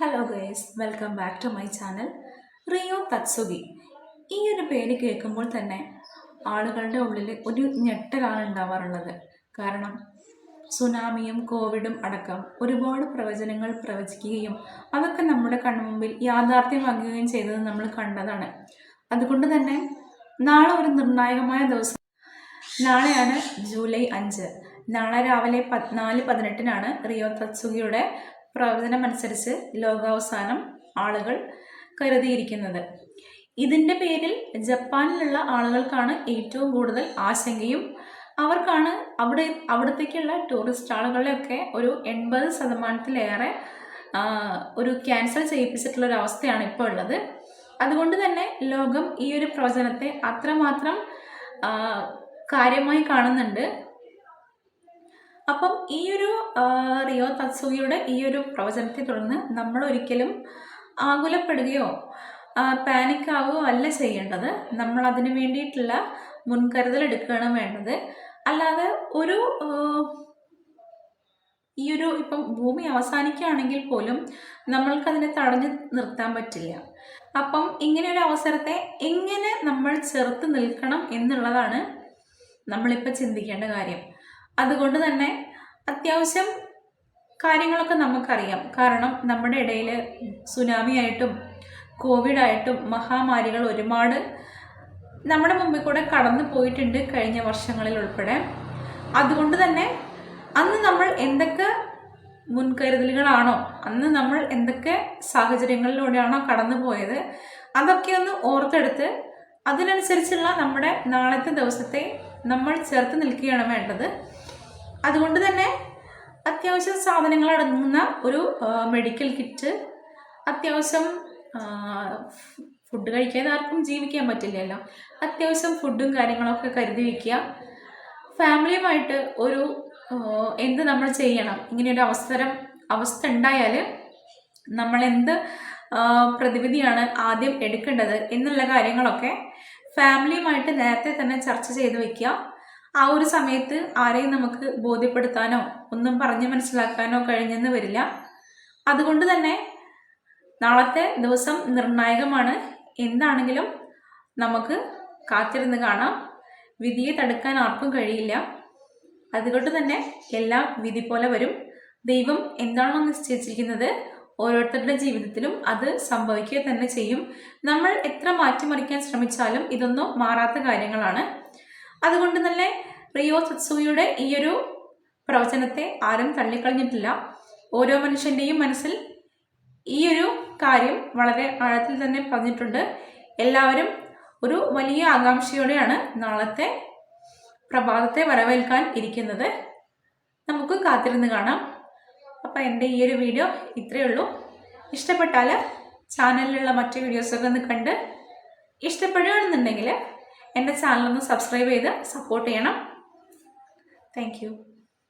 Hello guys, welcome back to my channel. Rio Tatsugi. ഈ ഒരു പേര് കേൾക്കുമ്പോൾ തന്നെ ആളുകളുടെ ഉള്ളിൽ ഒരു ഞെട്ടലാണ് ഉണ്ടാവാറുള്ളത്. കാരണം സുനാമിയും കോവിഡും അടക്കം ഒരുപാട് പ്രവചനങ്ങൾ പ്രവചിക്കുകയും അതൊക്കെ നമ്മുടെ കൺമുമ്പിൽ യാഥാർത്ഥ്യമാക്കുകയും ചെയ്തത് നമ്മൾ കണ്ടതാണ്. അതുകൊണ്ട് തന്നെ നാളെ ഒരു നിർണായകമായ ദിവസം. നാളെയാണ് ജൂലൈ 5. നാളെ രാവിലെ 4:18 റിയോ തത്സുഗിയുടെ പ്രവചനമനുസരിച്ച് ലോകാവസാനം ആളുകൾ കരുതിയിരിക്കുന്നത്. ഇതിൻ്റെ പേരിൽ ജപ്പാനിലുള്ള ആളുകൾക്കാണ് ഏറ്റവും കൂടുതൽ ആശങ്കയും. അവർക്കാണ് അവിടത്തേക്കുള്ള ടൂറിസ്റ്റ് ആളുകളെയൊക്കെ ഒരു 80% ഒരു ക്യാൻസൽ ചെയ്യിപ്പിച്ചിട്ടുള്ളൊരവസ്ഥയാണ് ഇപ്പോൾ ഉള്ളത്. അതുകൊണ്ട് തന്നെ ലോകം ഈ ഒരു പ്രവചനത്തെ അത്രമാത്രം കാര്യമായി കാണുന്നുണ്ട്. അപ്പം ഈ ഒരു റിയോ തത്സുഗിയുടെ ഈ ഒരു പ്രവചനത്തെ തുടർന്ന് നമ്മൾ ഒരിക്കലും ആകുലപ്പെടുകയോ പാനിക് ആവുകയോ അല്ല ചെയ്യേണ്ടത്. നമ്മൾ അതിന് വേണ്ടിയിട്ടുള്ള മുൻകരുതൽ എടുക്കുകയാണ് വേണ്ടത്. അല്ലാതെ ഇപ്പം ഭൂമി അവസാനിക്കുകയാണെങ്കിൽ പോലും നമ്മൾക്കതിനെ തടഞ്ഞു നിർത്താൻ പറ്റില്ല. അപ്പം ഇങ്ങനെ ഒരു അവസരത്തെ എങ്ങനെ നമ്മൾ ചെറുത്ത് നിൽക്കണം എന്നുള്ളതാണ് നമ്മളിപ്പോൾ ചിന്തിക്കേണ്ട കാര്യം. അതുകൊണ്ട് തന്നെ അത്യാവശ്യം കാര്യങ്ങളൊക്കെ നമുക്കറിയാം. കാരണം നമ്മുടെ ഇടയിൽ സുനാമി ആയിട്ടും കോവിഡായിട്ടും മഹാമാരികൾ ഒരുപാട് നമ്മുടെ മുമ്പിൽ കൂടെ കടന്നു പോയിട്ടുണ്ട് കഴിഞ്ഞ വർഷങ്ങളിൽ ഉൾപ്പെടെ. അതുകൊണ്ട് തന്നെ അന്ന് നമ്മൾ എന്തൊക്കെ മുൻകരുതലുകളാണോ, അന്ന് നമ്മൾ എന്തൊക്കെ സാഹചര്യങ്ങളിലൂടെയാണോ കടന്നു പോയത്, അതൊക്കെ ഒന്ന് ഓർത്തെടുത്ത് അതിനനുസരിച്ചുള്ള നമ്മുടെ നാളത്തെ ദിവസത്തെ നമ്മൾ ചേർത്ത് നിൽക്കുകയാണ് വേണ്ടത്. അതുകൊണ്ട് തന്നെ അത്യാവശ്യം സാധനങ്ങൾ അടങ്ങുന്ന ഒരു മെഡിക്കൽ കിറ്റ്, അത്യാവശ്യം ഫുഡ് കഴിക്കാതെ ആർക്കും ജീവിക്കാൻ പറ്റില്ലല്ലോ, അത്യാവശ്യം ഫുഡും കാര്യങ്ങളൊക്കെ കരുതി വയ്ക്കുക. ഫാമിലിയുമായിട്ട് എന്ത് നമ്മൾ ചെയ്യണം, ഇങ്ങനെയൊരു അവസ്ഥ ഉണ്ടായാൽ നമ്മൾ എന്ത് പ്രതിവിധിയാണ് ആദ്യം എടുക്കേണ്ടത് എന്നുള്ള കാര്യങ്ങളൊക്കെ ഫാമിലിയുമായിട്ട് നേരത്തെ തന്നെ ചർച്ച ചെയ്ത് വയ്ക്കുക. ആ ഒരു സമയത്ത് ആരെയും നമുക്ക് ബോധ്യപ്പെടുത്താനോ ഒന്നും പറഞ്ഞ് മനസ്സിലാക്കാനോ കഴിഞ്ഞെന്ന് വരില്ല. അതുകൊണ്ട് തന്നെ നാളത്തെ ദിവസം നിർണായകമാണ്. എന്താണെങ്കിലും നമുക്ക് കാത്തിരുന്ന് കാണാം. വിധിയെ തടുക്കാൻ ആർക്കും കഴിയില്ല. അതുകൊണ്ട് തന്നെ എല്ലാം വിധി പോലെ വരും. ദൈവം എന്താണോ നിശ്ചയിച്ചിരിക്കുന്നത് ഓരോരുത്തരുടെ ജീവിതത്തിലും അത് സംഭവിക്കുക തന്നെ ചെയ്യും. നമ്മൾ എത്ര മാറ്റിമറിക്കാൻ ശ്രമിച്ചാലും ഇതൊന്നും മാറാത്ത കാര്യങ്ങളാണ്. അതുകൊണ്ട് തന്നെ റിയോ തത്സുഗിയുടെ ഈ ഒരു പ്രവചനത്തെ ആരും തള്ളിക്കളഞ്ഞിട്ടില്ല. ഓരോ മനുഷ്യൻ്റെയും മനസ്സിൽ ഈ ഒരു കാര്യം വളരെ ആഴത്തിൽ തന്നെ പറഞ്ഞിട്ടുണ്ട്. എല്ലാവരും ഒരു വലിയ ആകാംക്ഷയോടെയാണ് നാളത്തെ പ്രഭാതത്തെ വരവേൽക്കാൻ ഇരിക്കുന്നത്. നമുക്ക് കാത്തിരുന്ന് കാണാം. അപ്പം എൻ്റെ ഈ ഒരു വീഡിയോ ഇത്രയേ ഉള്ളൂ. ഇഷ്ടപ്പെട്ടാൽ ചാനലിലുള്ള മറ്റു വീഡിയോസൊക്കെ ഒന്ന് കണ്ട് ഇഷ്ടപ്പെടുകയാണെന്നുണ്ടെങ്കിൽ എൻ്റെ ചാനലൊന്ന് സബ്സ്ക്രൈബ് ചെയ്ത് സപ്പോർട്ട് ചെയ്യണം. Thank you.